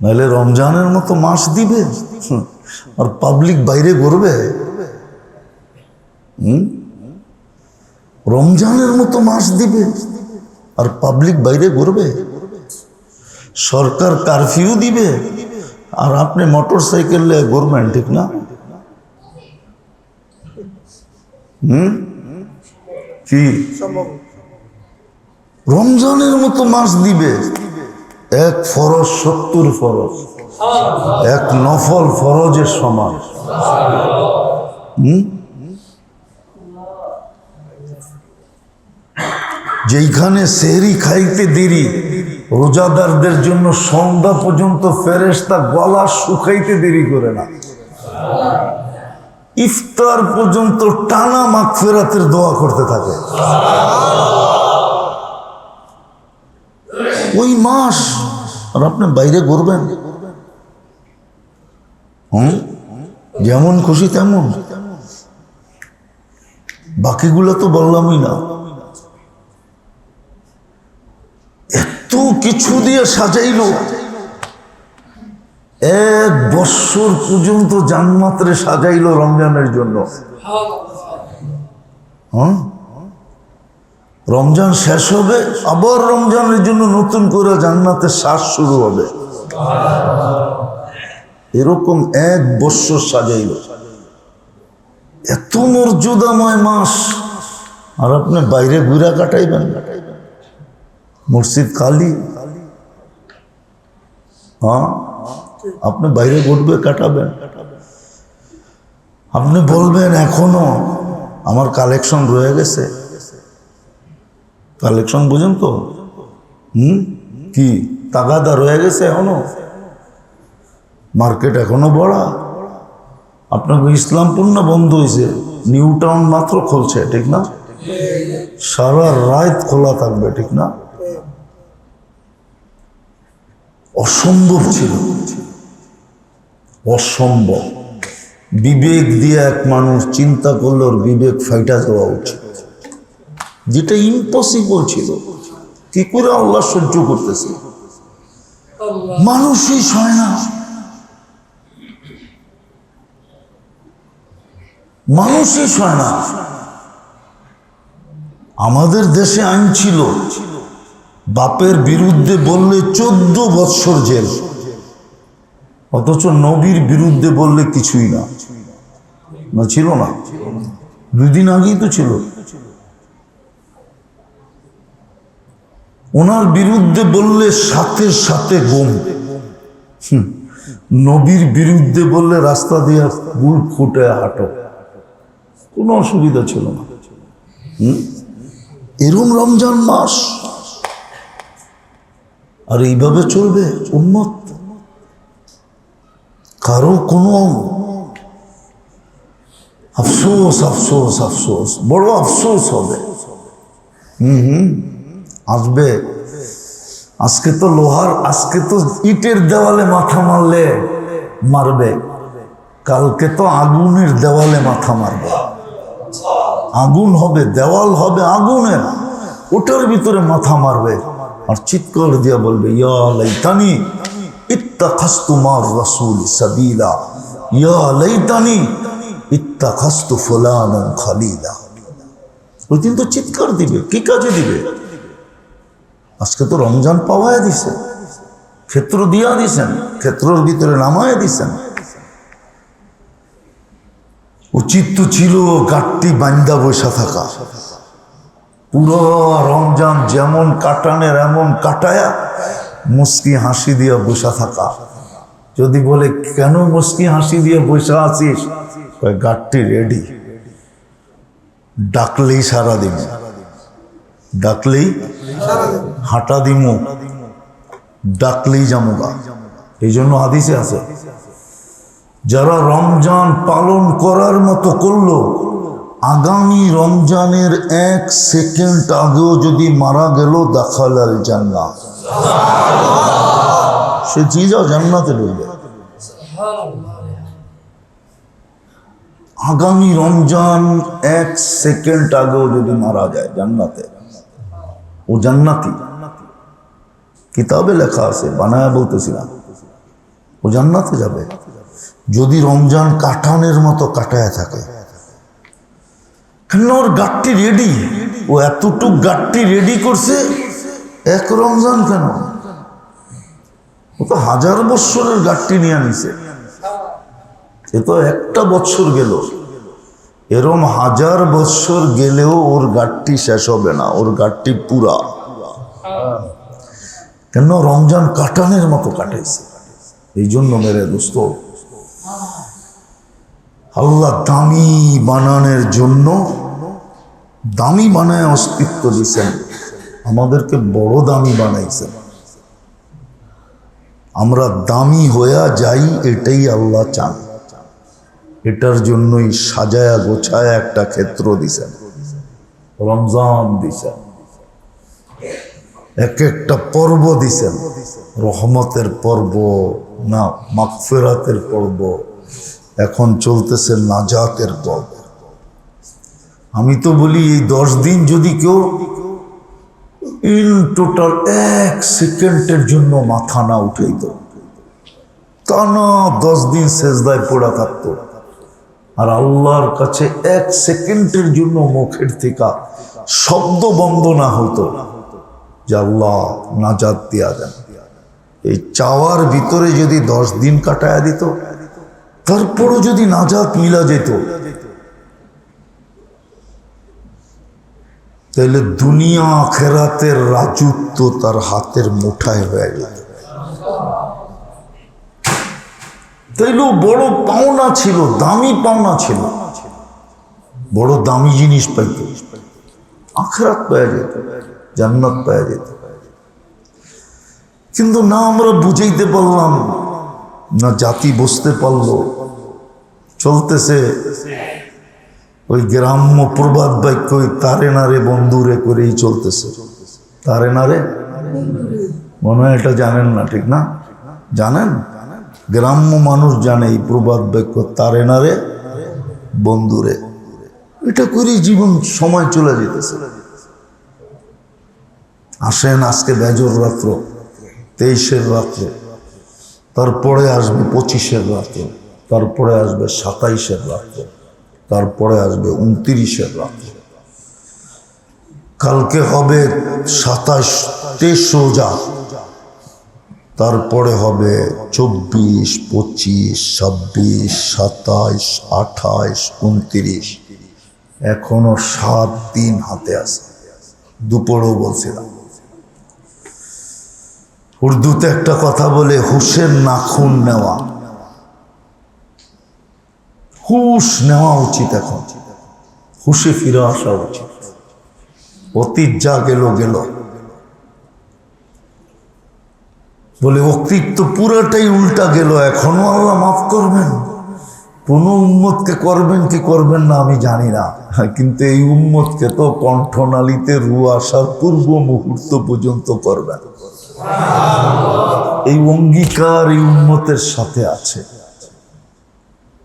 নাহলে রমজানের মতো মাস দিবে আর পাবলিক বাইরে ঘুরবে। রমজানের মতো মাস দিবে আর পাবলিক বাইরে ঘুরবে। সরকার কারফিউ দিবে আর আপনি মোটর সাইকেল ঘুরবেন, ঠিক না? কি রমজানের মতো মাস দিবে, এক ফরজ 70 ফরজ, এক নফল ফরজের সমান। যেইখানে সেহরি খাইতে দেরি, রোজাদারদের জন্য সন্ধ্যা পর্যন্ত ফেরেশতা গলা শুকাইতে দেরি করে না। ইফতার পর্যন্ত টানা মাগফিরাতের দোয়া করতে থাকে। ওই মাস আর আপনি বাইরে ঘুরবেন, যেমন খুশি তেমন। বাকিগুলো তো বললামই না। এত কিছু দিয়ে সাজাইলো, 1 বছর পর্যন্ত জান্নাতে সাজাইলো রমজানের জন্য। রমজান শেষ হবে, আবার রমজানের জন্য নতুন করে জান্নাতের শ্বাস শুরু হবে। এরকম 1 বছর সাজাইলো। এত মর্যাদাময় মাস আর আপনি বাইরে ঘুরা কাটাইবেন। মসজিদ খালি, আপনি বাইরে ঘুরবে কাটাবেন। আপনি বলবেন এখনো আমার কালেকশন রয়ে গেছে। কালেকশন বুঝেন তো? কি তাগাদা রয়ে গেছে এখনো? মার্কেট এখনো বড়। আপনাকে ইসলামপুর না বন্ধ হয়েছে, নিউ টাউন মাত্র খুলছে, ঠিক না? সারা রাত খোলা থাকবে, ঠিক না? অসম্ভব ছিল, অসম্ভব। বিবেক দিয়ে এক মানুষ চিন্তা করলে ওর বিবেক ফাইটা দেওয়া উচিত। যেটা ইম্পসিবল ছিল, কি করে আল্লাহ সহ্য করতেছে? মানুষই সয় না, মানুষই সয় না। আমাদের দেশে আইন ছিল, বাপের বিরুদ্ধে বললে 14 বৎসর জেল, অথচ নবীর বিরুদ্ধে বললে কিছুই না। না ছিল না? 2 দিন আগেই তো ছিল। ওনার বিরুদ্ধে বললে সাথে সাথে গুম। নবীর বিরুদ্ধে বললে রাস্তা দিয়ে বুল ফুটে হাঁটো, কোনো অসুবিধা ছিল না। এরম রমজান মাস আর এইভাবে চলবে উম্মত? কারো কোনো আফসোস আফসোস আফসোস, বড় আফসোস হবে। আসবে। আজকে তো লোহার, আজকে তো ইটের দেওয়ালে মাথা মারলে মারবে, কালকে তো আগুনের দেওয়ালে মাথা মারবে। আগুন হবে, দেওয়াল হবে আগুনের, ওটার ভিতরে মাথা মারবে আর চিৎকার দিয়া বলবে, ইয়া লাইতানি ইত্তাখাযতু মা'র রাসূল সাবিলা, ইয়া লাইতানি ইত্তাখাযতু ফুলানান খালিলা। ওই দিন তো চিৎকার দিবে। কি কাজে দিবে? আজকে তো রমজান পাওয়ায় দিছে, ক্ষেত্র দিয়া দিছেন, ক্ষেত্রের ভিতরে নামায় দিছেন। উচিত তো ছিল গাট্টি বান্দা বসা থাকা, পুরো রমজান যেমন কাটানের এমন কাটায়া মুস্কি হাসি দিয়ে বসা থাকা। যদি বলে কেন মুস্কি হাসি দিয়ে বসে আছিস, গাট্টি রেডি, ডাকলেই সারা দিন, ডাকলেই হাঁটা দিমু, ডাকলেই জামুগা। এই জন্য হাদিসে আছে, যারা রমজান পালন করার মতো করলো, আগামী রমজানের 1 সেকেন্ড আগেও যদি মারা গেল দাখালাল জান্নাত, সে চিজা জান্নাতে ঢুকবে। আগামী রমজান 1 সেকেন্ড আগেও যদি মারা যায় জান্নাতে, ও জান্নাতি। কিতাবে লেখা আছে, বানায়া বলতেছিলাম। ও জান্নাতে যাবে যদি রমজান কাটানের মতো কাটায় থাকে। কেন ওর গাঠটি রেডি, ও এতটুক গাঠটি রেডি করছে এক রমজান। কেন? ও তো 1000 বৎসরের গাঠটি নিয়ে নিছে। এ তো একটা বৎসর গেল, এরম 1000 বৎসর গেলেও ওর গাঠটি শেষ হবে না, ওর গাঠটি পুরা। কেন? রমজান কাটানের মতো কাটাইছে। এই জন্য মেরে দোস্ত, আল্লাহ দামি বানানোর জন্য দামি বানায় অস্তিত্ব দিয়েছেন, আমাদেরকে বড় দামি বানাইছেন। আমরা দামি হইয়া যাই, এটাই আল্লাহ চান। এটার জন্যই সাজায়া গোছায়া একটা ক্ষেত্র দিছেন, রমজান দিছেন, এক একটা পর্ব দিছেন। রহমতের পর্ব না, মাগফিরাতের পর্ব, এখন চলতেছে নাজাতের পর্ব। আমি তো বলি এই 10 দিন যদি কেউ ইন টোটাল 1 সেকেন্ডের জন্য মাথা না উঠাইত, তা না 10 দিন সেজদায় পড়া থাকতো, আর আল্লাহর কাছে 1 সেকেন্ডের জন্য মুখের থেকে শব্দ বন্ধ না হতো যে আল্লাহ নাজাত দিয়া দেন, এই চাওয়ার ভিতরে যদি 10 দিন কাটায়া দিত, তারপরও যদি নাজাত মিলা যেত, তাহলে দুনিয়া আখিরাতের রাজত্ব তার হাতের মুঠায় হয়ে যেত। তাইলেও বড় পাওনা ছিল, দামি পাওনা ছিল, বড় দামি জিনিস পাইত, আখিরাত পাওয়া যেত, জান্নাত পাওয়া যেত। কিন্তু না আমরা বুঝাইতে পারলাম না, জাতি বুঝতে পারলো। চলতেছে ওই গ্রাম্য প্রবাদ বাক্য, তারে নারে বন্ধুরে করেই চলতেছে। তারে নারে, মনে হয় এটা জানেন না, ঠিক না? জানেন? গ্রাম্য মানুষ জানে এই প্রবাদ বাক্য, তারে নারে বন্ধুরে, এটা করেই জীবন সময় চলে যেতেছে। আসেন আজকে বেজর রাত্র, 23-এর রাত্র, তারপরে আসবে 25-এর রাত্র, তারপরে আসবে 27-এর রাত্র, তারপরে আসবে 29-এর রাত্র, কালকে হবে 27, 23 রোজা, তারপরে হবে 24, 25, 26, 27, 28, 29। এখনো 7 দিন হাতে আছে। দুপুরেও বলছিলাম, উর্দুতে একটা কথা বলে, হুশের নাখুন নেওয়া, হুশ নেওয়া উচিত। এখন হুশে ফিরে আসা উচিত। অতীত যা গেল গেল, বলে অতীত তো পুরাটাই উল্টা গেল, এখনো আল্লাহ মাফ করবেন। কোন উম্মতকে করবেন কি করবেন না আমি জানি না, কিন্তু এই উম্মতকে তো কণ্ঠনালীতে রু আসার পূর্ব মুহূর্ত পর্যন্ত করবেন। এই অঙ্গীকার এই উম্মতের সাথে আছে,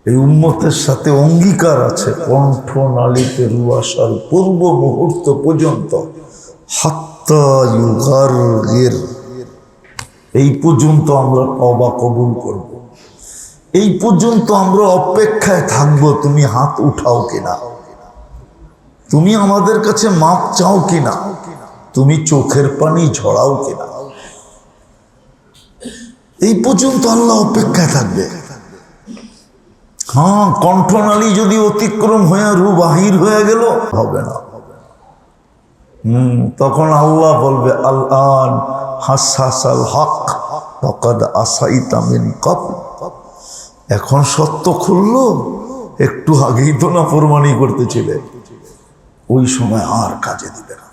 এই উম্মতের সাথে অঙ্গীকার আছে, কণ্ঠনালীতে রু আসার পূর্ব মুহূর্ত পর্যন্ত, হাত্তা ইউগারগির, এই পর্যন্ত আমরা তওবা কবুল করব। এই পর্যন্ত আমরা অপেক্ষায় থাকবো, তুমি হাত উঠাও কিনা, তুমি আমাদের কাছে মাপ চাও কিনা, তুমি চোখের পানি ঝরাও কিনা। এই পর্যন্ত আল্লাহ অপেক্ষায় থাকবে। হ্যাঁ, কণ্ঠনালী যদি অতিক্রম হয়ে রু বাহির হয়ে গেল, হবে না। তখন আল্লাহ বলবে, আল-আন হাসাসাল হক ফাকাদ আসাইতা মিন ক্বাবল, এখন সত্য খুললো, একটু আগেই তো না ফরমানি করতেছিলে, ওই সময় আর কাজে দিবে না।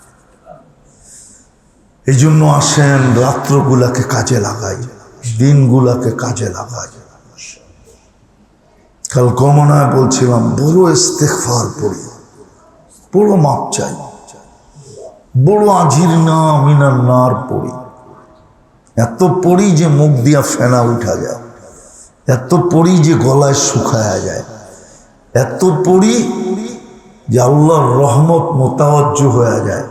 এই জন্য আসেন রাত্রগুলাকে কাজে লাগাই, দিনগুলাকে কাজে লাগাই। কাল কমনায় বলছিলাম, বড় ইস্তেগফার পড়ি, বড় মাপ চাই, বড় আজির না মিনার নার পড়ি। এত পড়ি যে মুখ দিয়া ফেনা উঠা যায়, এত পড়ি যে গলায় শুকায়া যায়, এত পড়ি যে আল্লাহর রহমত মোতাওয়াজ্জ হয়ে যায়,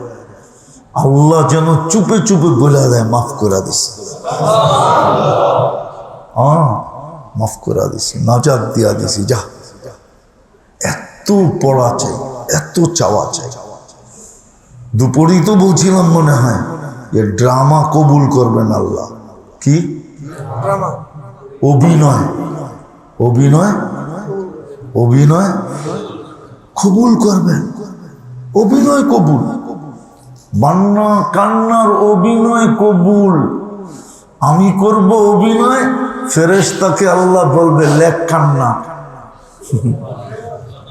আল্লাহ যেন চুপে চুপে বলে দেয় মাফ করে দিছে। মাফ করে দিছি, নাজাত দিয়া দিছি। যা, এত পড়া চাই, এত চাওয়া চাই। দুপুরেই তো বলছিলাম মনে হয় যে ড্রামা কবুল করবেন আল্লাহ। কি অভিনয়? অভিনয় অভিনয় কবুল করবেন, অভিনয় কবুল। বান্না কান্নার অভিনয় কবুল। আমি করব অভিনয়, ফেরেশতাকে আল্লাহ বলবে লেখ কান্না।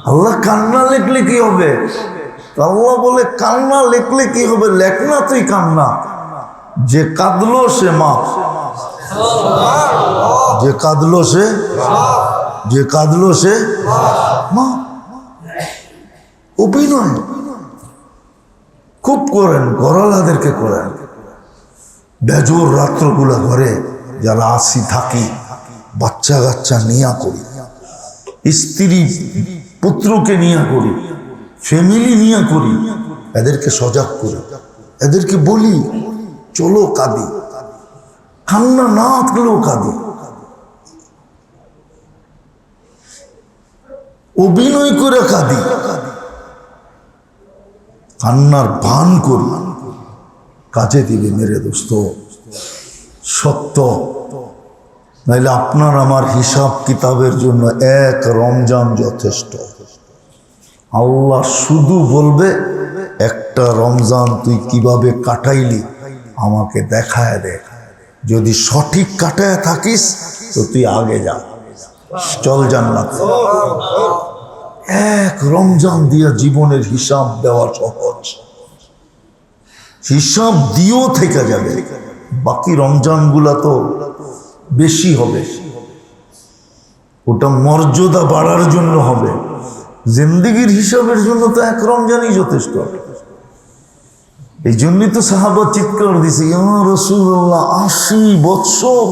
আল্লাহ কান্না লিখলে কি হবে? আল্লাহ বলে কান্না লিখলে কি হবে? লেখ না তুই কান্না। যে কাঁদলো সে মাপ, যে কাঁদলো সে, যে কাঁদলো সে মাপ। অভিনয় খুব করেন, গরালাদেরকে করেন। বেজোর রাত্রগুলা ঘরে যারা আসি থাকি, বাচ্চা কাচ্চা নিয়া করি, স্ত্রী পুত্রকে নিয়ে করি, ফ্যামিলি নিয়ে করি, এদেরকে সজাগ করি, এদেরকে বলি চলো কাঁদি, কান্না না থাকলেও কাঁদি। অভিনয় করে কাঁদি, কান্নার ভান করি, কাজে দিবে মেরে দোস্ত। সত্য, নাইলে আপনার আমার হিসাব কিতাবের জন্য এক রমজান যথেষ্ট। আল্লাহ শুধু বলবে একটা রমজান তুই কিভাবে কাটাইলি আমাকে দেখায় দে। যদি সঠিক কাটায় থাকিস তো তুই আগে যা, চল জান্নাত। এক রমজান দিয়া জীবনের হিসাব দেওয়া সহজ। হিসাব দিয়েও থেকে যাবে, বাকি রমজানগুলা তো বেশি হবে। ওটা মর্যাদা বাড়ার জন্য হবে, জিন্দেগির হিসাবের জন্য তো এক রমজানই যথেষ্ট। এই জন্যই তো সাহাবা চিৎকার দিছে, ইয়া রাসূলুল্লাহ 80 বৎসর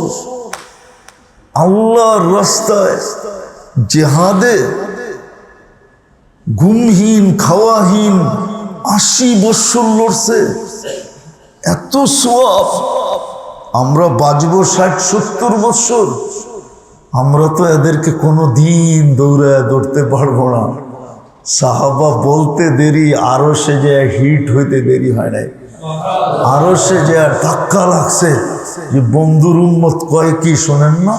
আল্লাহর রাস্তায় জিহাদে ঘুমহীন খাওয়াহীন 80 বৎসর লড়ছে, এত সওয়াব। আমরা বাঁচবো 60-70 বৎসর, আমরা তো এদেরকে কোনো দিন দৌড়তে পারবো না। সাহাবা বলতে দেরি, আরো সে যে হিট হইতে দেরি হয় নাই। আরো সে যে ধাক্কা লাগছে যে বন্ধুর উম্মত কয় কি শোনেন না,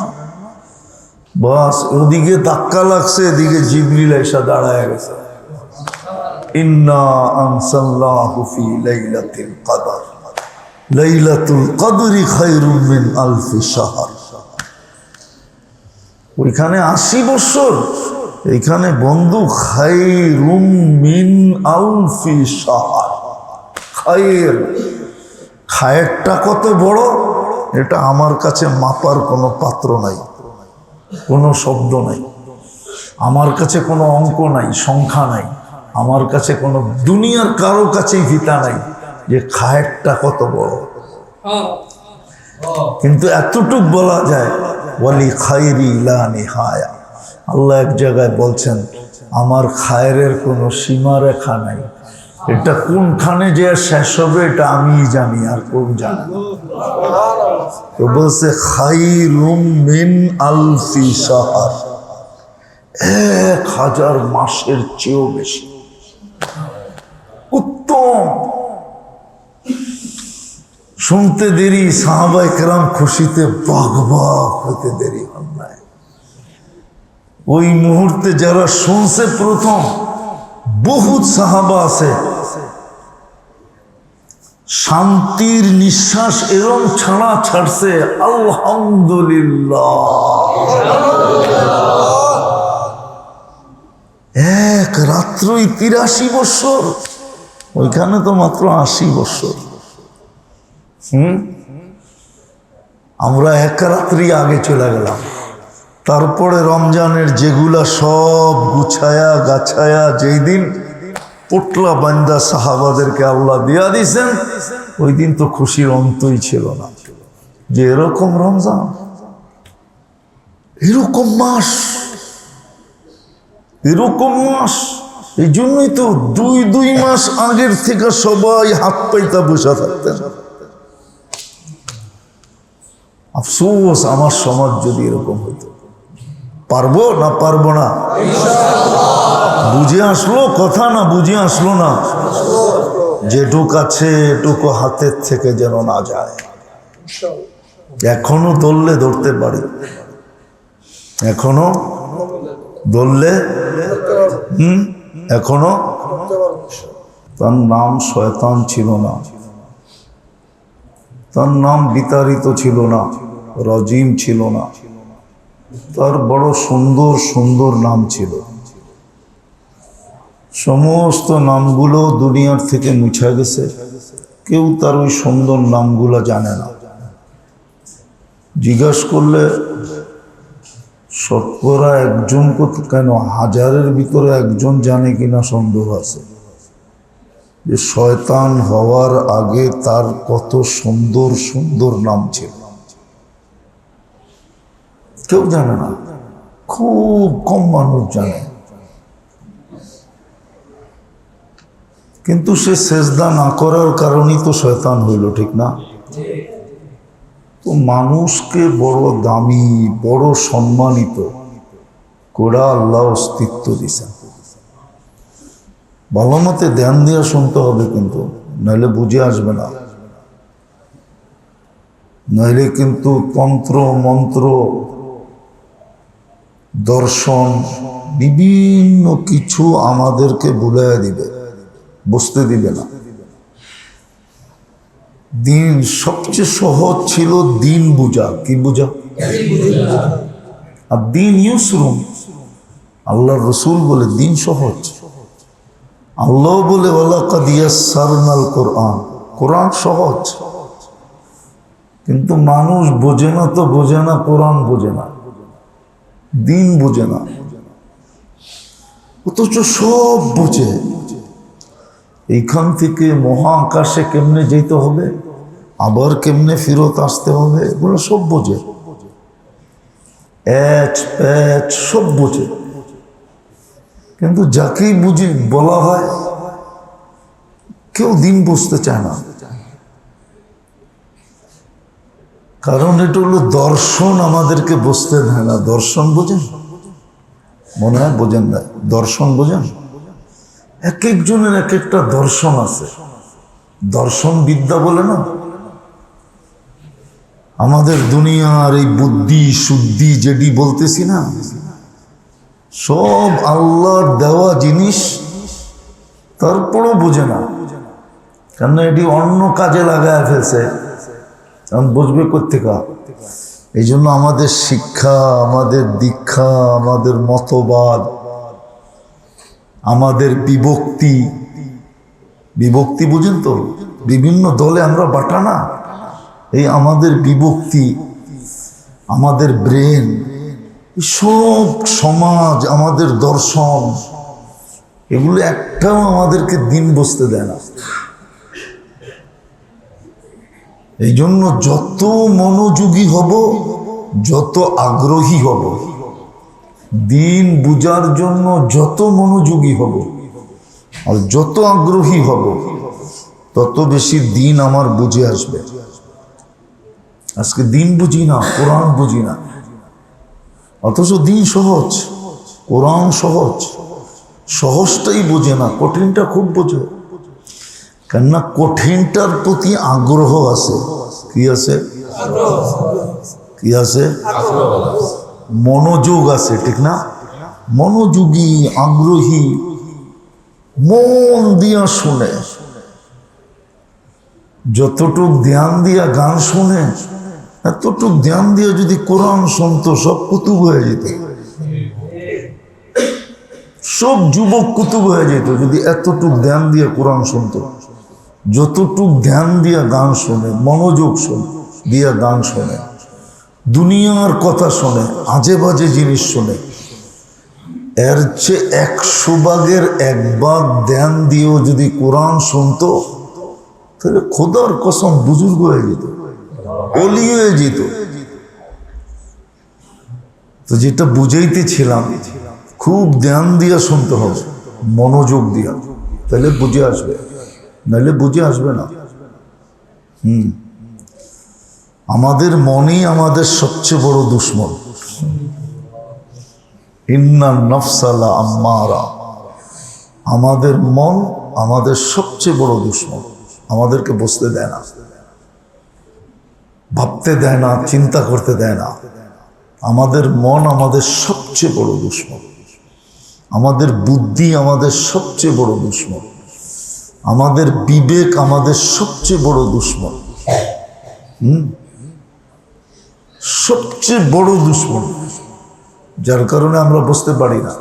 বাস ওদিকে ধাক্কা লাগছে, এদিকে জিবরিল এসে দাঁড়ায় গেছে। ইন্না আনসালনাহু ফি লাইলাতিল কদর, লাইলাতুল কদরি খায়রুম মিন আলফি শাহর। ওইখানে 80 বছর, এইখানে বন্ধু খায়রুম মিন আলফি শাহর। খায়ের, খায়েরটা কত বড় এটা আমার কাছে মাপার কোনো পাত্র নাই, কোনো শব্দ নাই, আমার কাছে কোনো অঙ্ক নাই, সংখ্যা নাই, আমার কাছে কোনো দুনিয়ার কারো কাছেই ভিতা নাই যে খায়েরটা কত বড়। কিন্তু এতটুক বলা যায়, ওয়ালি খায়রি লা নিহায়া। আল্লাহ এক জায়গায় বলছেন আমার খায়েরের কোনো সীমা রেখা নাই, এটা কোনখানে যে শেষ হবে এটা আমি জানি, আর কেউ জানে না। তো বলছে খায়রুম মিন আলফি শাহর, 1000 মাসের চেয়েও বেশি উত্তম। শুনতে দেরি, সাহাবায়ে কেরাম খুশিতে বাগবাগ হইতে দেরি হন নাই। ওই মুহূর্তে যারা শুনছে প্রথম, বহুত সাহাবা আছে শান্তির নিঃশ্বাস এরম ছাড়া ছাড়ছে, আলহামদুলিল্লাহ। এক রাত্রই 83 বছর, ওইখানে তো মাত্র 80 বছর। আমরা এক রাত্রি আগে চলে গেলাম। তারপরে রমজানের যেগুলা সব গুছায়া গাছায়া যেই দিন পোটলা বান্দা সাহাবাদেরকে আল্লাহ দিয়া দিছেন, ওই দিন তো খুশির অন্তই ছিল না যে এরকম রমজান, এরকম মাস, এরকম মাস। এই জন্যই তো 2 মাস আগের থেকে সবাই হাত পাইতা বসে থাকতেন। আফসোস আমার সমাজ যদি এরকম হইতো। পারবো না পারবো না? বুঝে আসলো কথা না বুঝে আসলো না? যেটুক আছে এটুকু হাতের থেকে যেন না যায়। এখনো ধরলে ধরতে পারি, এখনো ধরলে এখনো। তার নাম শয়তান ছিল না, তার নাম বিতাড়িত ছিল না, রাজিম ছিল না, তার বড় সুন্দর সুন্দর নাম ছিল। সমস্ত নামগুলো দুনিয়ার থেকে মুছে গেছে, কেউ তার ওই সুন্দর নামগুলো জানে না। জিজ্ঞাসা করলে শতকরা একজন, কেন হাজারের ভিতরে একজন জানে কিনা সন্দেহ আছে যে শয়তান হওয়ার আগে তার কত সুন্দর সুন্দর নাম ছিল। কেউ জানে না, খুব কম মানুষ জানে। কিন্তু সে সেজদা না করার কারণেই তো শয়তান হইল, ঠিক না? তো মানুষকে বড় দামি, বড় সম্মানিত কোরা আল্লাহ অস্তিত্ব দিছেন। ভালো মতে ধ্যান দিয়ে শুনতে হবে কিন্তু, নাহলে বুঝে আসবে না। নাহলে কিন্তু তন্ত্র মন্ত্র দর্শন বিভিন্ন কিছু আমাদেরকে বুলাইয়া দিবে, বুঝতে দিবে না। দিন সবচেয়ে সহজ ছিল দিন বুঝা। কি বুঝা? আর দিন ইউসরুম। আল্লাহ রসুল বলে দিন সহজ। আল্লাহ বলে ওয়ালাকাদ ইয়াসসারনাল কোরআন, কোরআন সহজ। কিন্তু মানুষ বোঝে না তো বোঝে না, কোরআন বোঝে না, দিন বোঝে না, অথচ সব বোঝে। এইখান থেকে মহাকাশে কেমনে যেতে হবে, আবার কেমনে ফেরত আসতে হবে, এগুলো সব বোঝে। এচ প্যাচ সব বোঝে। কিন্তু যাকেই বুঝি বলা হয়, কেউ দিন বুঝতে চায় না। কারণ এটা হলো দর্শন, আমাদেরকে বুঝতে দেয় না। দর্শন বোঝেন? মনে হয় বোঝেন না। দর্শন বোঝেন? এক একজনের এক একটা দর্শন আছে। দর্শন বিদ্যা বলে না। আমাদের দুনিয়ার এই বুদ্ধি শুদ্ধি যেটি বলতেছি না, সব আল্লাহর দেওয়া জিনিস, তারপরও বোঝে না। কেন এটি অন্য কাজে লাগায় ফেলছে, কারণ বুঝবে কোত্থেকে। এই জন্য আমাদের শিক্ষা, আমাদের দীক্ষা, আমাদের মতবাদ, আমাদের বিভক্তি, বিভক্তি বুঝেন তো? বিভিন্ন দলে আমরা বাটা না, এই আমাদের বিভক্তি, আমাদের ব্রেন, সব সমাজ, আমাদের দর্শন, এগুলো একটাও আমাদেরকে দিন বুঝতে দেয় না। এই জন্য যত মনোযোগী হব, যত আগ্রহী হব, দিন বুঝার জন্য যত মনোযোগী হব আর যত আগ্রহী হব, তত বেশি দিন আমার বুঝে আসবে। আজকে দিন বুঝি না, কোরআন বুঝি না, অথচ দিন সহজ, কোরআন সহজ। সহজটাই বোঝে না, কঠিনটা খুব বোঝে। কেননা কঠিনটার প্রতি আগ্রহ আছে। কি আছে? কি আছে? মনোযোগ আছে, ঠিক না? মনোযোগী, আগ্রহী, মন দিয়া শুনে। যতটুক ধ্যান দিয়া গান শুনে, এতটুক ধ্যান দিয়া যদি কোরআন শুনতো, সব কুতুব হয়ে যেত। সব যুবক কুতুব হয়ে যেত যদি এতটুক ধ্যান দিয়ে কোরআন শুনতো। যতটুক ধ্যান দিয়া গান শোনে, মনোযোগ দিয়া গান শোনে, দুনিয়ার কথা শোনে, আজে বাজে জিনিস শোনে, এর চেয়ে 100 ভাগের 1 ভাগ ধ্যান দিয়েও যদি কোরআন শুনতো, তাহলে খোদার কসম বুজুর্গ হয়ে যেত, অলি হয়ে যেত। তো যেটা বুঝাইতেছিলাম, খুব ধ্যান দিয়া শুনতে হবে, মনোযোগ দিয়া, তাহলে বুঝে আসবে, নাহলে বুঝে আসবে না। আমাদের মনই আমাদের সবচেয়ে বড় দুশ্মন। ইন্নান নাফসা লাআম্মারা, আমাদের মন আমাদের সবচেয়ে বড় দুশমন। আমাদেরকে বসতে দেয় না, ভাবতে দেয় না, চিন্তা করতে দেয় না। আমাদের মন আমাদের সবচেয়ে বড় দুশমন। আমাদের বুদ্ধি আমাদের সবচেয়ে বড় দুশমন। আমাদের বিবেক আমাদের সবচেয়ে বড় দুশমন। সবচেয়ে বড় দুশমন, যার কারণে আমরা বুঝতে পারি না।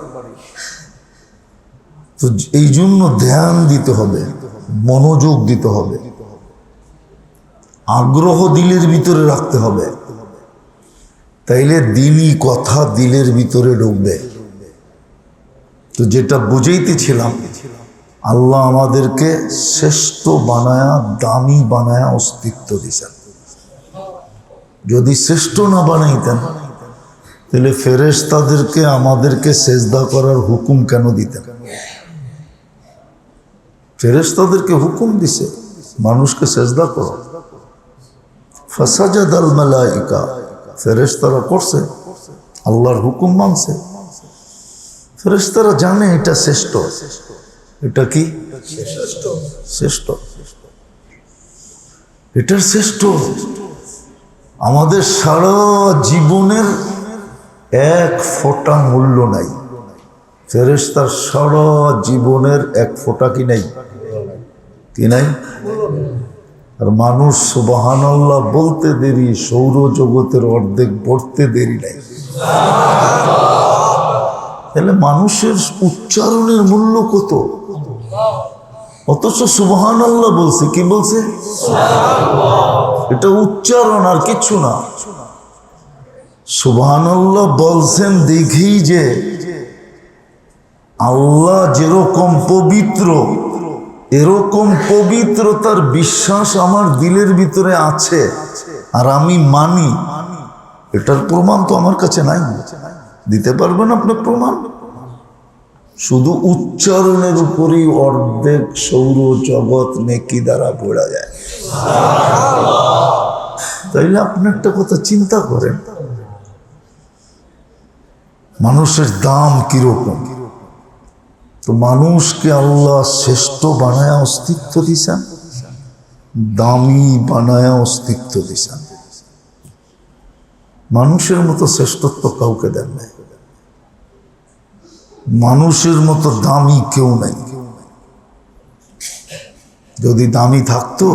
তো এই জন্য ধ্যান দিতে হবে, মনোযোগ দিতে হবে, আগ্রহ দিলের ভিতরে রাখতে হবে, তাইলে দিনই কথা দিলের ভিতরে ঢুকবে। তো যেটা বুঝাইতেছিলাম, আল্লাহ আমাদেরকে শ্রেষ্ঠ বানায়া, দামি বানায়া অস্তিত্ব দিয়েছেন। যদি শ্রেষ্ঠ না বানাইতেন তাহলে ফেরেশতাদেরকে আমাদেরকে সেজদা করার হুকুম কেন দিতেন? ফেরেশতাদেরকে হুকুম দিছে মানুষকে সেজদা করো, ফাসাজাদাল মালাইকা, ফেরেশতারা করছে, আল্লাহর হুকুম মানছে। ফেরেশতারা জানে এটা শ্রেষ্ঠ। এটা কি শ্রেষ্ঠ? এটা শ্রেষ্ঠ। আমাদের সারা জীবনের এক ফোঁটা মূল্য নাই, ফেরেশতার সারা জীবনের এক ফোঁটা কি নাই? কি নাই? আর মানুষ সুবহানাল্লাহ বলতে দেরি, সৌরজগতের অর্ধেক পড়তে দেরি নাই। তাহলে মানুষের উচ্চারণের মূল্য কত? অথচ সুবহানাল্লাহ বলছে। কি বলছে? এটা উচ্চারণ আর কিছু না। সুবহানাল্লাহ বলছেন দেখেই যে আল্লাহ যেরকম পবিত্র, এরকম পবিত্রতার বিশ্বাস আমার দিলের ভিতরে আছে আর আমি মানি, এটার প্রমাণ তো আমার কাছে নাই। দিতে পারবেন আপনি প্রমাণ? শুধু উচ্চারণের উপরই অর্ধেক সৌর জগৎ নেকি দ্বারা ভরা যায়। তাইলে আপনি একটা কথা চিন্তা করেন, মানুষের দাম কিরকম। তো মানুষকে আল্লাহ শ্রেষ্ঠ বানায়া অস্তিত্ব দিছেন, দামি বানায়া অস্তিত্ব দিছেন। মানুষের মতো শ্রেষ্ঠত্ব কাউকে দেন নাই, মানুষের মতো দামি কেউ নাই। যদি দামি থাকতো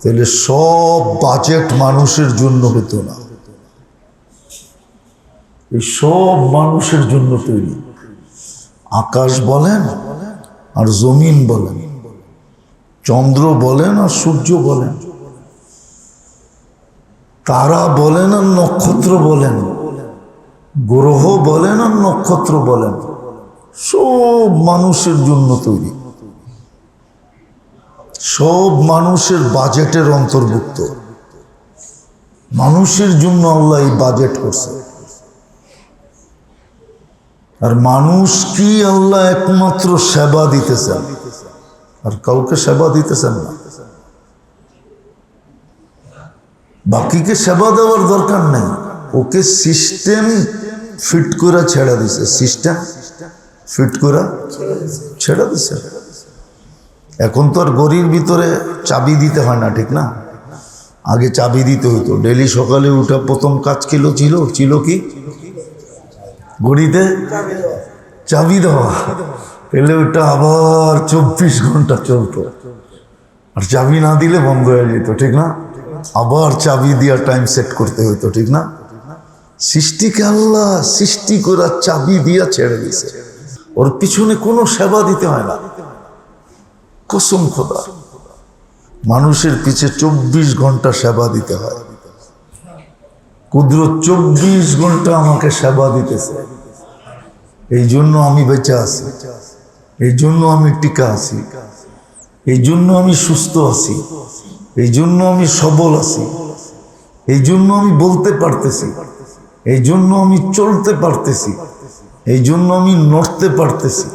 তাহলে সব বাজেট মানুষের জন্য হতো না। এই সব মানুষের জন্য তৈরি। আকাশ বলেন আর জমিন বলেন, চন্দ্র বলেন আর সূর্য বলেন, তারা বলেন আর নক্ষত্র বলেন, গ্রহ বলেন আর নক্ষত্র বলেন, সব মানুষের জন্য তৈরি। সব মানুষের বাজেটের অন্তর্ভুক্ত। মানুষের জন্য আল্লাহ এই বাজেট করছে। আর মানুষ কি আল্লাহ একমাত্র সেবা দিতেছেন, আর কাউকে সেবা দিতেছেন না। বাকিকে সেবা দেওয়ার দরকার নেই, ওকে সিস্টেম ফিট করে ছেড়ে দিছে। সিস্টেম ফিট করে ছেড়ে দিছে। এখন তো আর গড়ির ভিতরে চাবি দিতে হয় না, ঠিক না? আগে চাবি দিতে হতো। ডেলি সকালে উঠা প্রথম কাজ ছিল কি? ঘড়িতে চাবি দেওয়া। পেলে ওটা আবার 24 ঘন্টা চলতো, আর চাবি না দিলে বন্ধ হয়ে যেত, ঠিক না? আবার চাবি দিয়া টাইম সেট করতে হতো, ঠিক না? সৃষ্টিকে আল্লাহ সৃষ্টি করা চাবি দিয়া ছেড়ে দিছে। ওর পিছনে কোনো সেবা দিতে হয় না। কসম খোদা, মানুষের পিছে 24 ঘন্টা সেবা দিতে হয়। কুদরত 24 ঘন্টা আমাকে সেবা দিতেছে। এই জন্য আমি বেঁচে আছি, এই জন্য আমি টিকা আছি, এই জন্য আমি সুস্থ আছি, এই জন্য আমি সবল আছি, এই জন্য আমি বলতে পারতেছি, এই জন্য আমি চলতে পারতেছি, এই জন্য আমি নড়তে পারতেছি,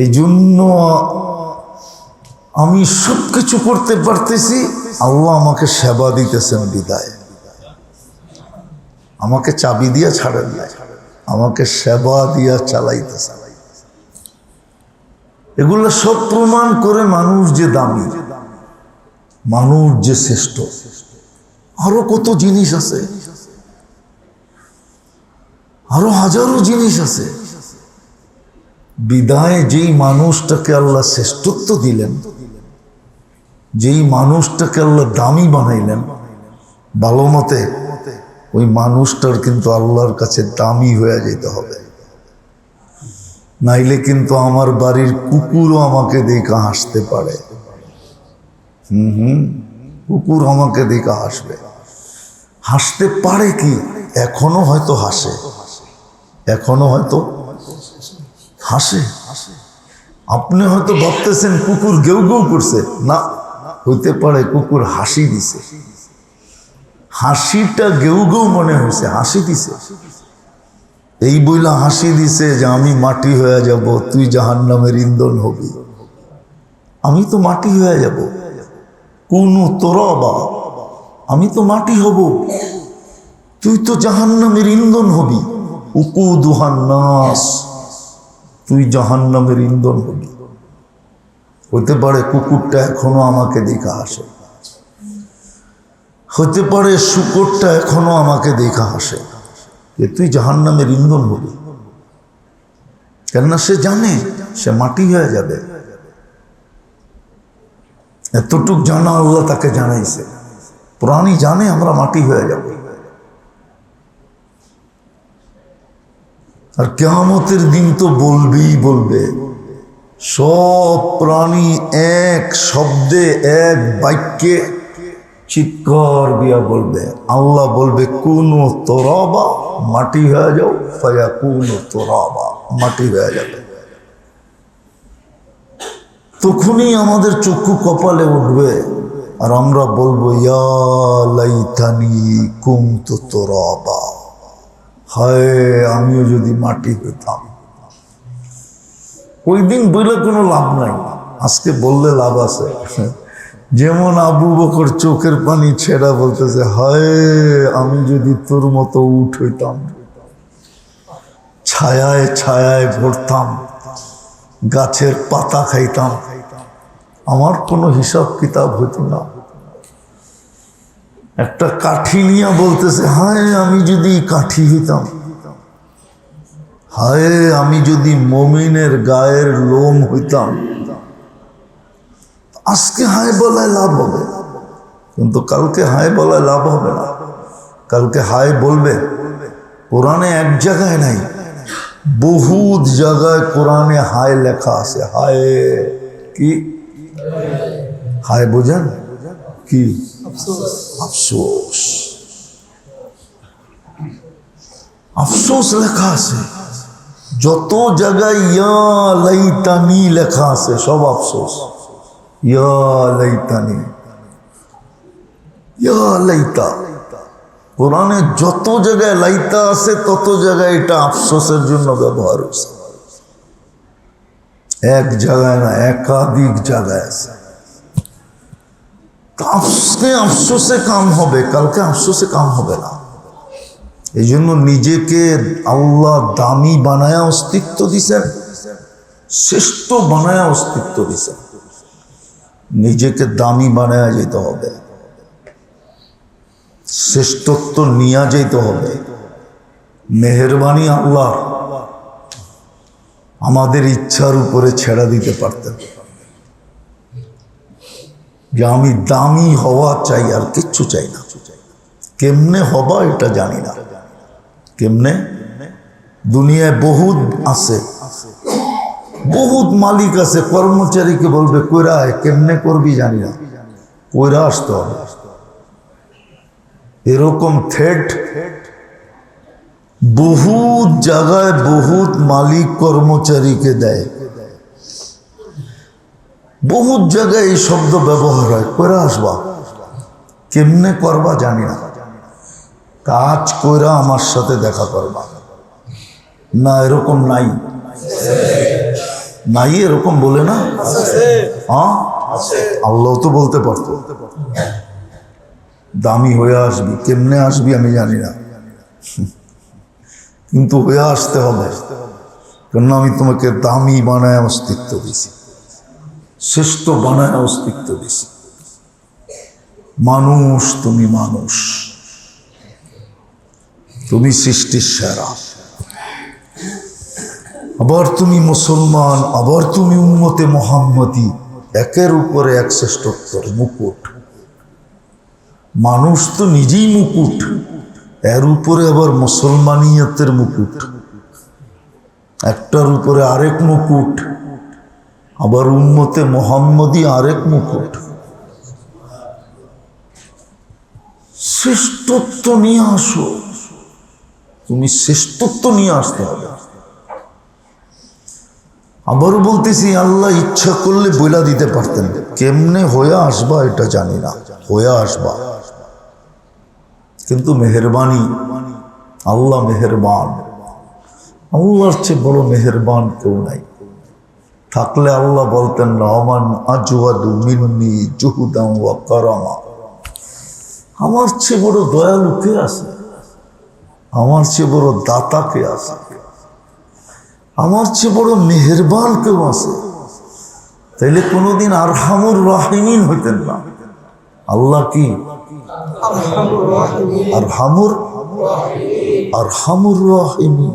এই জন্য আমি সব কিছু করতে পারতেছি। আল্লাহ আমাকে সেবা দিতেছেন বিদায়, আমাকে চাবি দিয়ে ছাড়েন নাই। আমাকে সেবা দিয়া চালাইতেছে। এগুলো সব প্রমাণ করে মানুষ যে দামি, মানুষ যে শ্রেষ্ঠ। আরো কত জিনিস আছে, আরো হাজারো জিনিস আছে। বিদায় যেই মানুষটাকে আল্লাহ শ্রেষ্ঠত্ব দিলেন, যেই মানুষটাকে আল্লাহ দামি বানাইলেন, ভালো মতে ওই মানুষটার কিন্তু আল্লাহর কাছে দামি হয়ে যেতে হবে। নাইলে কিন্তু আমার বাড়ির কুকুরও আমাকে দেখে হাসতে পারে। কুকুর আমাকে দেখে হাসবে, হাসতে পারে কি, এখনো হয়তো হাসে, এখনো হয়তো হাসে। আপনি হয়তো ভাবতেছেন কুকুর গেউ গেউ করছে, না, হইতে পারে কুকুর হাসি দিছে। হাসিটা গেউ গেউ মনে হয়েছে, হাসি দিছে। এই বইলা হাসি দিছে যে আমি মাটি হয়ে যাব, তুই জাহান্নামের ইন্ধন হবি। আমি তো মাটি হয়ে যাব, কুনু তুরাবা, আমি তো মাটি হব, তুই তো জাহান্নামের ইন্ধন হবি। উকুদুহান নাস, তুই জাহান্নামের ইন্ধন হবি। হতে পারে কুকুরটা এখনো আমাকে দেখা হাসে, হতে পারে শুকরটা এখনো আমাকে দেখা হাসে যে তুই জাহান্নামের ইন্ধন হবি। কেননা সে জানে সে মাটি হয়ে যাবে। এতটুক জানা আল্লাহ তাকে জানাইছে। প্রাণী জানে আমরা মাটি হয়ে যাব। আর কিয়ামতের দিন তো বলবেই বলবে, সব প্রাণী এক শব্দে এক বাক্যে চিৎকার দিয়া বলবে। আল্লাহ বলবে কুনু তুরাবা, মাটি হয়ে যাও, ফায়াকুনু তুরাবা, মাটি হয়ে যাবে। তখনই আমাদের চক্ষু কপালে উঠবে আর আমরা বলবো ইয়া লাইতানি কুনতু তুরাবা, হায় আমিও যদি মাটি হইতাম। ওই দিন বললে কোনো লাভ নাই, আজকে বললে লাভ আছে। যেমন আবু বকর চোখের পানি ছেড়া বলতেছে, হায় আমি যদি তোর মতো উঠ হইতাম, ছায়ায় ছায়ায় ঘুরতাম, গাছের পাতা খাইতাম, আমার কোনো হিসাব কিতাব হইত না। একটা কাঠি নিয়ে বলতেছে, হায় আমি যদি কাঠি হইতাম, হায় আমি যদি মুমিনের গায়ের লোম হইতাম। আজকে হায় বলায় লাভ হবে, কিন্তু কালকে হায় বলায় লাভ হবে না। কালকে হায় বলবে। কোরআনে এক জায়গায় নাই, বহুত জায়গায় কোরআনে হায় লেখা আছে। হায় কি, হায় বোঝেন কি, আফসোস, আফসোস লেখা আছে। যত জায়গায় ইয়া লাইতানি লেখা আছে সব আফসোস। ইয়া লাইতানি, ইয়া লাইতা। কোরআনে যত জায়গায় লাইতা আছে তত জায়গায় এটা আফসোসের জন্য ব্যবহার হয়েছে। এক জায়গায় না, একাধিক জায়গায় আছে। আজকে আফসোসে কাম হবে, কালকে আফসোসে কাম হবে না। এই জন্য নিজেকে আল্লাহ দামি বানায়া অস্তিত্ব দিছেন, শ্রেষ্ঠ বানায়া অস্তিত্ব দিছেন। নিজেকে দামি বানায়া যেতে হবে, শ্রেষ্ঠত্ব নিয়ে যেতে হবে। মেহেরবানি আল্লাহ আমাদের ইচ্ছার উপরে ছেড়া দিতে পারতেন যে আমি দামি হওয়া চাই, আর কিচ্ছু চাই না। কেমনে হবা এটা জানি না, কেমনে। দুনিয়ায় বহুত আছে, বহুত মালিক আছে, কর্মচারীকে বলবে কইরা আয়, কেমনে করবি জানি না, কইরা আসতে হবে। এরকম থ্রেট বহুত জায়গায় বহুত মালিক কর্মচারীকে দেয়। বহুত জায়গায় এই শব্দ ব্যবহার হয়, কইরা আসবা, কেমনে করবা জানি না, কাজ কইরা আমার সাথে দেখা করবা। না এরকম নাই, নাই এরকম বলে না। হ্যাঁ, আল্লাহ তো বলতে পারতো দামি হয়ে আসবি, কেমনে আসবি আমি জানি না। কিন্তু হয়ে আসতে হবে, কেন আমি তোমাকে দামি বানায় অস্তিত্ব দিছি, শ্রেষ্ঠ বানায় অস্তিত্ব দিছি। মানুষ, তুমি মানুষ, তুমি সৃষ্টির সেরা, আবার তুমি মুসলমান, আবার তুমি উম্মতে মুহাম্মদী, একের উপরে এক শ্রেষ্ঠত্বর মুকুট। মানুষ তো নিজেই মুকুট, এর উপরে আবার মুসলমানিয়তের মুকুট, একটার উপরে আরেক মুকুট, আবার উম্মতে মুহাম্মদী আরেক মুকুট। শ্রেষ্ঠত্ব নিয়ে আসো, তুমি শ্রেষ্ঠত্ব নিয়ে আসতে হবে। আবারও বলতেছি, আল্লাহ ইচ্ছা করলে বইলা দিতে পারতেন, কেমনে হয়ে আসবা এটা জানি না, হয়ে আসবা। কিন্তু মেহেরবানি, আল্লাহ মেহেরবান, আল্লাহর চেয়ে বড় মেহেরবান কেউ নাই। থাকলে আল্লাহ বলতেন রহমান আজওয়াদু মিন্নি জুহুদাম ওয়া কারামা, আমার চেয়ে বড় দয়ালু কে আছে, আমার চেয়ে বড় দাতা কে আছে, আমার চেয়ে বড় মেহেরবান কেউ আছে? তাইলে কোনোদিন আরহামুর রাহিমিন হইতেন না। আল্লাহ কি আরহামুর রাহিমিন।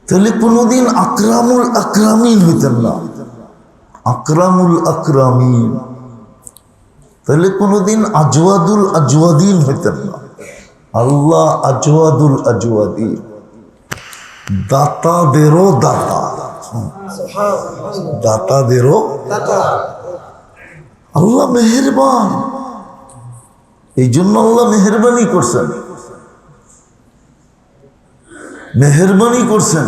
তাহলে কোনোদিন আকরামুল আকরামিন হইতেন না, আকরামুল আকরামিন। তাহলে কোনোদিন আজওয়াদুল আজওয়াদিন হইতেন না, আল্লাহ আজওয়াদুল আজওয়াদিন, দাতাদেরও দাতা, দাতাদেরও দাতা। আল্লাহ মেহেরবান, এই জন্য আল্লাহ মেহেরবানি করছেন, মেহেরবানি করছেন।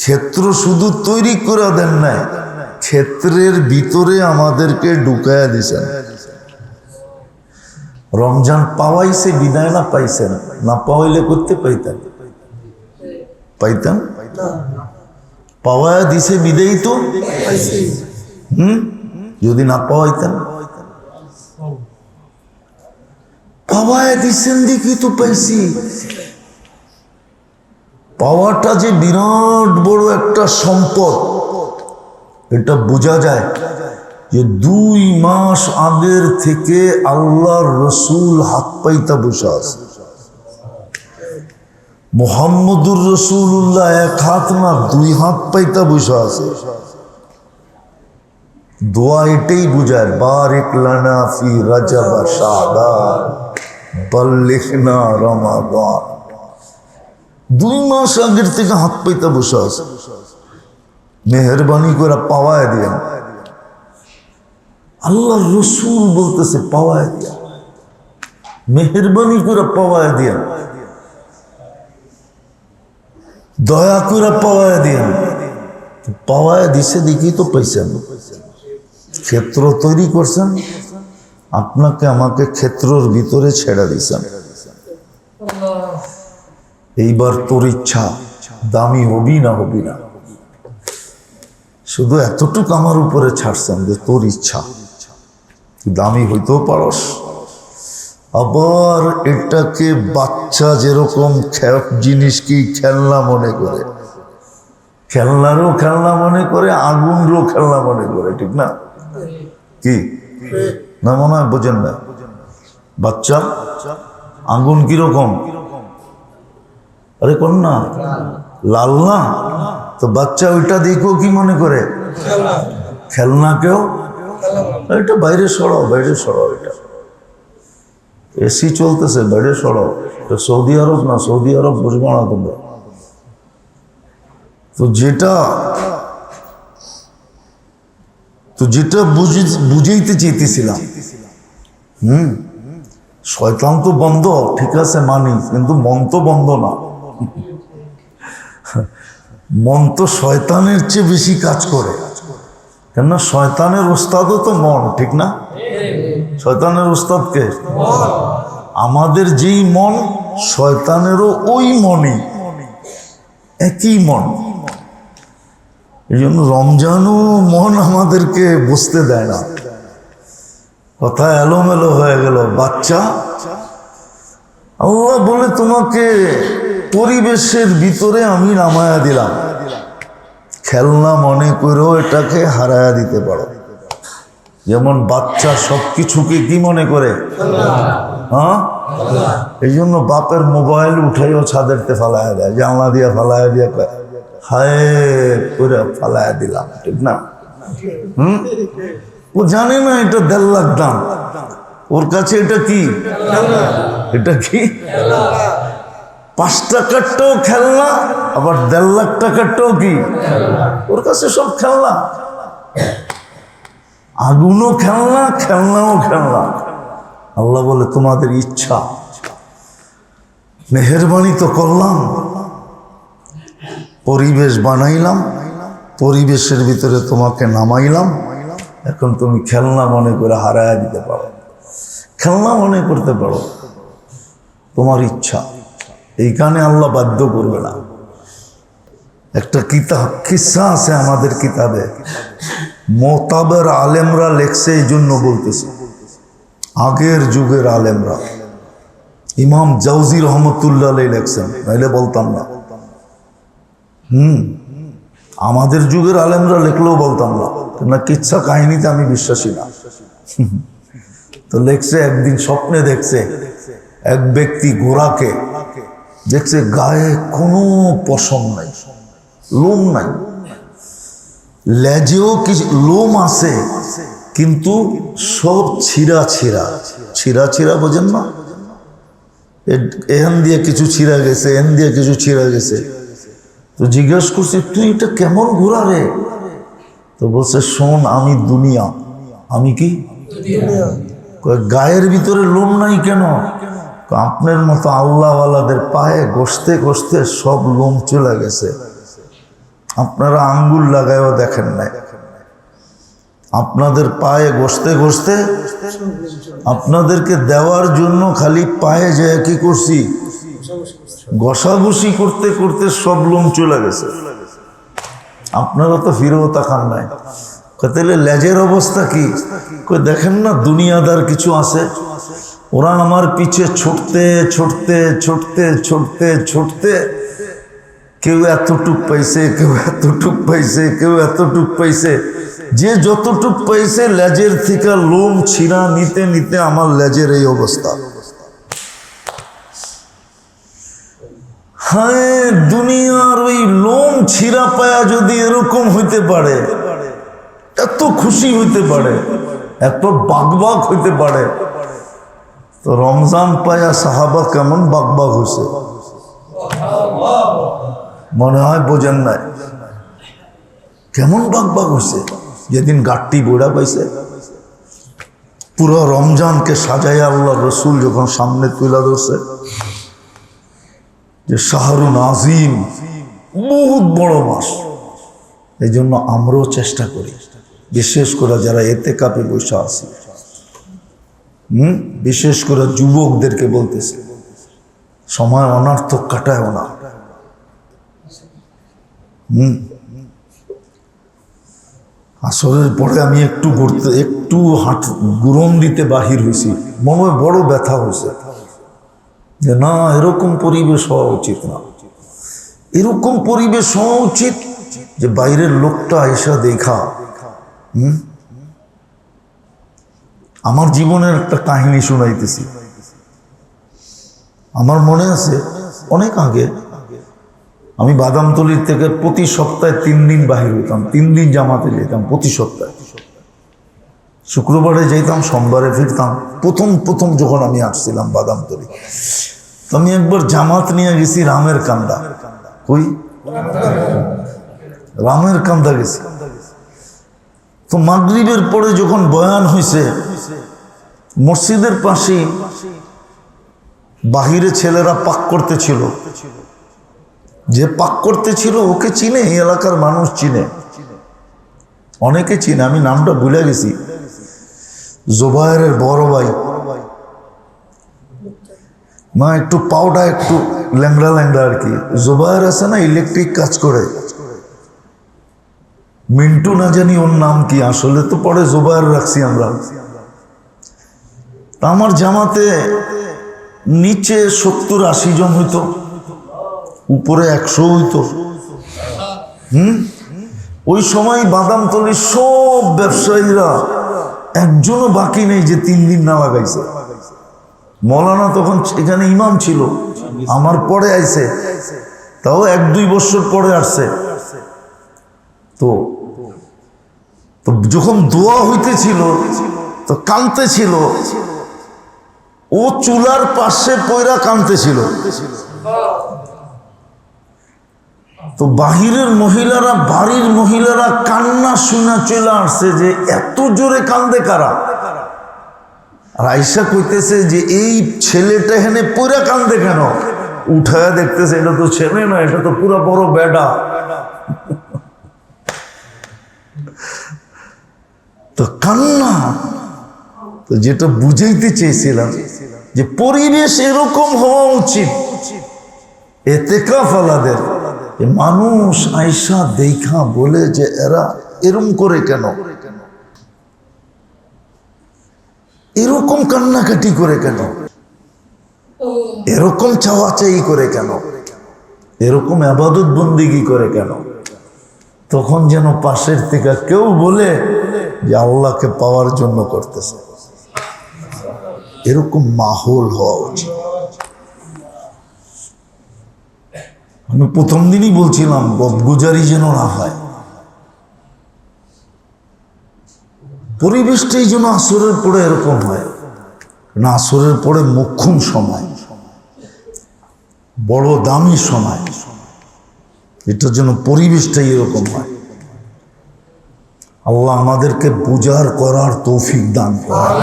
ক্ষেত্র শুধু তৈরি করে দেন নাই, ক্ষেত্রের ভিতরে আমাদেরকে ঢুকায়া দিছেন। রমজান পাওয়াইছে বিদায় না পাইছেন? না পাওয়াইলে করতে পাইতেন? পাইতেন? পাওয়ায় দিছে বিদায় তো যদি না পাওয়াইতেন, পাওয়ায় দিচ্ছেন দেখি তো পাইছি। পাওয়াটা যে বিরাট বড় একটা সম্পদ, এটা বোঝা যায় যে 2 মাস আগের থেকে আল্লাহর রসুল হাত পাইতা বসে আছে। মুহাম্মদুর রসুল্লাহ 1 হাত না 2 হাত পাইতা বসে আছে। দোয়া এটাই বুঝায়, বারিক লানা ফি রজব শাবান বাল্লিগনা রমাদান। 2 মাস আগের থেকে হাত পাইতা বসে আছে। মেহরবানি করে পাওয়ায় দিয়েন। আল্লাহ রসুল বলতেছে পাওয়ায় দিয়া, মেহরবানি করে পাওয়ায় দিয়েন, দয়া করে পাওয়ায় দিয়েন। পাওয়ায় দিছে দেখি তো পাইছেন, ক্ষেত্র তৈরি করছেন, আপনাকে আমাকে ক্ষেত্রর ভিতরে ছেড়ে দিছেন। এইবার তোর ইচ্ছা, দামি হবি না হবি না, শুধু এতটুকু আমার উপরে ছাড়ছেন যে তোর ইচ্ছা, তুই দামি হইতেও পারস। আবার এটাকে বাচ্চা যেরকম জিনিসকেই খেলনা মনে করে, খেলনারও খেলনা মনে করে, আগুনরও খেলনা মনে করে, ঠিক না? কি না মনে হয় বোঝেন না? বাচ্চা আগুন কিরকম? আরে কোন না লাল না, তো বাচ্চা ওইটা দেখো কি মনে করে? খেলনাকেও এটা বাইরে সরাও, বাইরে সরাও, এটা এসি চলতেছে, বাইরে সরাও। এটা সৌদি আরব না, সৌদি আরব বুঝবো না তোমরা। তো যেটা বুঝাইতে চেয়েছিলাম, শয়তান তো বন্ধ, ঠিক আছে মানি, কিন্তু মন তো বন্ধ না। মন তো শয়তানের চেয়ে বেশি কাজ করে, কেননা শয়তানের উস্তাদও তো মন, ঠিক না? শয়তানের উস্তাদ কে? আমাদের যেই মন, শয়তানেরও ওই মনই, একই মন। এই জন্য রমজানও মন আমাদেরকে বুঝতে দেয় না, কথা এলোমেলো হয়ে গেল। বাচ্চা আল্লাহ বলে তোমাকে পরিবেশের ভিতরে আমি নামায়া দিলাম, খেলনা মনে করেও এটাকে হারায়া দিতে পারো। যেমন বাচ্চা সবকিছুকে কি মনে করে, হ্যাঁ, এই জন্য বাপের মোবাইল উঠাইও ছাদেরতে ফালায়া দেয়, জানলা দিয়া ফালায়া দিয়া হায় করে ফালায়া দিলাম, ঠিক না? ও জানে না এটা 1.5 লাখ দাম, ওর কাছে এটা কি, এটা কি 5 টাকারটাও খেলনা, আবার 1.5 লাখ টাকারটাও কি, ওর কাছে সব খেলনা। আগুনও খেলনা, খেলনাও খেলনা। আল্লাহ বলে তোমাদের ইচ্ছা, মেহেরবানি তো করলাম, পরিবেশ বানাইলাম, পরিবেশের ভিতরে তোমাকে নামাইলাম, এখন তুমি খেলনা মনে করে হারায়া দিতে পারো, খেলনা মনে করতে পারো, তোমার ইচ্ছা। এইখানে আল্লাহ বাধ্য করবে না। একটা কিতাব কিসসা আছে আমাদের কিতাবে, মোতাবের আলেমরা লেখছে, এই জন্য বলতেছি, আগের যুগের আলেমরা, ইমাম জাউজি রহমতুল্লাহ আলাইহি লেখছেন, নাইলে বলতাম না। আমাদের যুগের আলেমরা লেখলেও বলতাম না, না কিচ্ছা কাহিনীতে আমি বিশ্বাসী না। তো লেখছে, একদিন স্বপ্নে দেখছে এক ব্যক্তি ঘোড়াকে দেখছে গায়ে কোনো পশম নাই, লোম নাই, লেজেও কিছু লোম আছে, কিন্তু সব ছিঁড়া ছিঁড়া, ছিঁড়া ছিঁড়া বোঝেন না, এখান দিয়ে কিছু ছিঁড়া গেছে, এখান দিয়ে কিছু ছিঁড়া গেছে। তো জিজ্ঞাসা করছি, তুই এটা কেমন ঘোড়া রে? তো বলছে, শোন, আমি দুনিয়া। আমি কি? গায়ের ভিতরে লোম নাই কেন? আপনার মতো আল্লাহওয়ালাদের পায়ে ঘষতে ঘষতে সব লোম চলে গেছে, আপনারা আঙ্গুল লাগায়ও দেখেন নাই। আপনাদের পায়ে ঘষতে ঘষতে আপনাদেরকে দেওয়ার জন্য খালি পায়ে যায় কি করছি, ঘষাঘষি করতে করতে সব লোম চলে গেছে, আপনারা তো ফিরেও তাকান নাই। তাহলে লেজের অবস্থা কি? দেখেন না দুনিয়াদার কিছু আছে, ওরা আমার পিছে ছুটতে ছুটতে ছুটতে ছুটতে ছুটতে কেউ এতটুক পাইছে, কেউ এতটুক পাইছে, কেউ এতটুক পাইছে, যে যতটুক পাইছে লেজের থেকে লোম ছিঁড়া নিতে নিতে আমার লেজের এই অবস্থা। হ্যাঁ, দুনিয়ার ওই লোম ছিঁড়া পায়া যদি এরকম হইতে পারে, এত খুশি হইতে পারে, এত বাগবাগ হইতে পারে, তো রমজান পায়া সাহাবা কেমন বাগবাগ হয়েছে মনে হয় বোঝেন নাই? কেমন বাগবাগ হয়েছে যেদিন গাঠটি গোড়া পাইছে। পুরো রমজানকে সাজাই আল্লাহ রসুল যখন সামনে তুলে ধরছে যে শাহরুন আজিম, বহুত বড় মাস। এই জন্য আমরাও চেষ্টা করি, বিশেষ করে যারা এতেকাপে বসে আছি, বিশেষ করে যুবকদেরকে বলতেছে, সময় অনর্থক কাটায় না। আসরের পরে আমি একটু ঘুরতে, একটু গুরম দিতে বাহির হয়েছি, মনে বড় ব্যথা হয়েছে যে না, এরকম পরিবেশ হওয়া উচিত না। এরকম পরিবেশ হওয়া উচিত যে বাইরের লোকটা এসে দেখা। আমার জীবনের একটা কাহিনী শোনাইতেছি। আমার মনে আছে অনেক আগে আমি বাদামতলির থেকে প্রতি সপ্তাহে 3 দিন বাহির হইতাম, 3 দিন জামাতে যেতাম প্রতি সপ্তাহে। শুক্রবারে যেতাম, সোমবারে ফিরতাম। প্রথম যখন আমি আসছিলাম বাদামতলি, তো আমি একবার জামাত নিয়ে গেছি রামের কান্দা। কই? রামের কান্দা গেছি। তো মাগরিবের পরে যখন বয়ান হয়েছে, মসজিদের পাশে বাহিরে ছেলেরা পাক করতেছিল। যে পাক করতেছিল ওকে চিনে, এই এলাকার মানুষ চিনে, অনেকে চিনে, আমি নামটা ভুলে গেছি। জোবায়ের বড় ভাই, মা একটু পাউডা একটু ল্যাংড়া ল্যাংড়া আর কি। জোবায়ের আছে না, ইলেকট্রিক কাজ করে, মিন্টু না জানি ওর নাম কি, আসলে তো পরে জোবায়ের রাখছি আমরা। আমার জামাতে নিচে 70-80 জন হইতো, উপরে 100 হইতো। ওই সময় বাদামতলির সব ব্যবসায়ীরা একজনও বাকি নেই যে 3 দিন না লাগাইছে। মৌলানা তখন এখানে ইমাম ছিল, আমার পরে আইছে, তাও 1-2 বছর পরে আসছে। তো যখন দোয়া হইতেছিল তো কাঁদতেছিল, ও চুলার পাশে পয়রা কাঁদতেছিল। তো বাহিরের মহিলারা, বাড়ির মহিলারা কান্না শুনে চলে আসছে যে এত জোরে কান্দে কারা। আর আয়েশা কইতেছে যে এই ছেলেটা এখানে পয়রা কান্দে কেন? উঠায় দেখতেছে এটা তো ছেলে না, এটা তো পুরো বড় বেডা। তো কান্না, তো যেটা বুঝাইতে চেয়েছিলাম যে পরিবেশ এরকম হওয়া উচিত। এতেকাফ আলাদের মানুষ আয়েশা দেখা বলে যে এরা এরকম করে কেন, এরকম কান্নাকাটি করে কেন, এরকম চাওয়াচাই করে কেন, এরকম ইবাদত বন্দেগী করে কেন। তখন যেন পাশের থেকে কেউ বলে যে আল্লাহকে পাওয়ার জন্য করতেছে। এরকম মাহৌল হওয়া উচিত। আমি প্রথম দিনই বলছিলাম বদগুজারি যেন না হয়, পরিবেশটাই যেন আসরের পরে এরকম হয় না। আসরের পরে মোক্ষম সময়, বড় দামি সময়, এটার জন্য পরিবেশটাই এরকম হয়। আল্লাহ আমাদেরকে বুঝার করার তৌফিক দান করেন।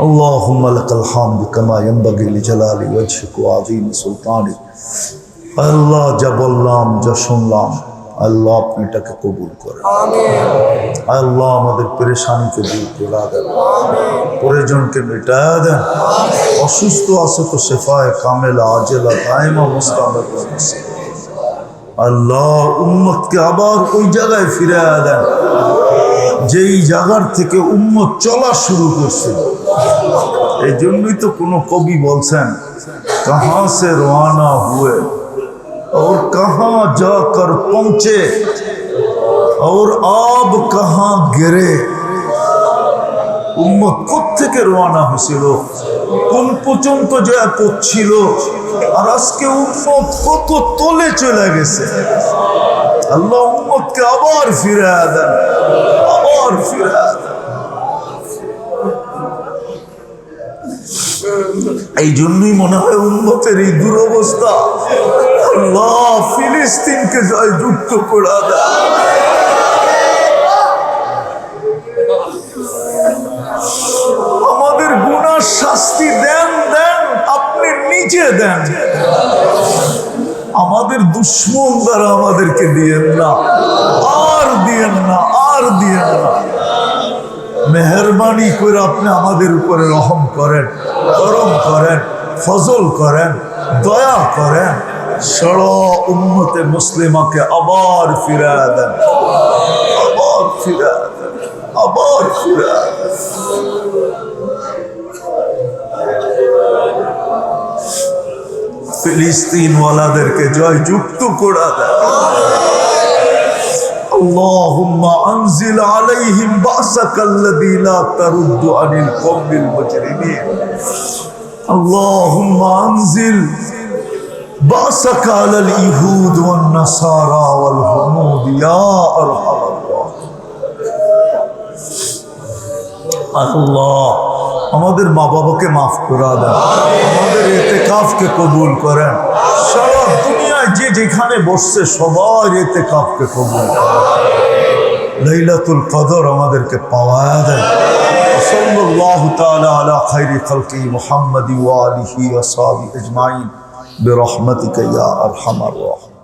আল্লাহুম্মা লাকাল হামদু কামা ইয়ানবাগি লিজালালি ওয়াজহিকা ওয়া আযীমি সুলতানিক। আল্লাহ যা বললাম, যা শুনলাম, আল্লাহ আপনি এটাকে কবুল করেন। আল্লাহ আমাদের পেরেশানিকে দূর করে দেন, প্রয়োজনকে মিটা দেন। অসুস্থ আছে তো শেফায়ে কামেলা আজেলা দাইমা মুস্তামির নসিব। আল্লাহ উম্মতকে আবার ওই জায়গায় ফিরে দেন যেই জায়গার থেকে উম্মত চলা শুরু করছিল। এই জন্যই তো কোনো কবি বলছেন, কাহা সে রওয়ানা হুয়ে और कहाँ जाकर पहुंचे और आब कहाँ गिरे। উম্মত কোত্থেকে রওনা হয়েছিল, কোন পর্যন্ত যা পৌঁছিল, আর আজকে উম্মত কত তলে চলে গেছে। আল্লাহ উম্মতকে আবার ফিরে দেন, আবার ফিরে দেন। এই জন্যই মনে হয় উম্মতের এই দুরবস্থা। আল্লাহ ফিলিস্তিনকে জয়যুক্ত করে দেন। আমাদের গুনার শাস্তি দেন, দেন আপনি নিজে দেন। আমাদের দুশ্মন দ্বারা আমাদেরকে দিয়েন না, আর দিয়েন না, আর দিয়েন না। মেহরবানি করে আপনি আমাদের উপরে রহম করেন, করম করেন, ফজল করেন, দয়া করেন। সারা উম্মতে মুসলিমাকে আবার ফিরে দেন, আবার ফিরে দেন, আবার ফিরে দেন। ফিলিস্তিন ওয়ালাদেরকে জয়যুক্ত করে দেন। اللهم انزل عليهم بأسك الذي لا ترد عن القوم المجرمين. اللهم انزل بأسك على اليهود والنصارى والهنود يا ارحم الراحمين. আল্লাহ আমাদের মা বাবাকে মাফ করে দেন, আমাদের ইতিকাফকে কবুল করেন। সারা দুনিয়ায় যে যেখানে বসছে সবার ইতিকাফকে কবুল করেন। লাইলাতুল কদর আমাদেরকে পাওয়া দেন। সাল্লাল্লাহু তাআলা আলা খায়রি খালকি মুহাম্মাদি ওয়া আলিহি ওয়া সাহবিহি আজমাইন বিরহমাতিকা ইয়া আরহামার রাহিমিন।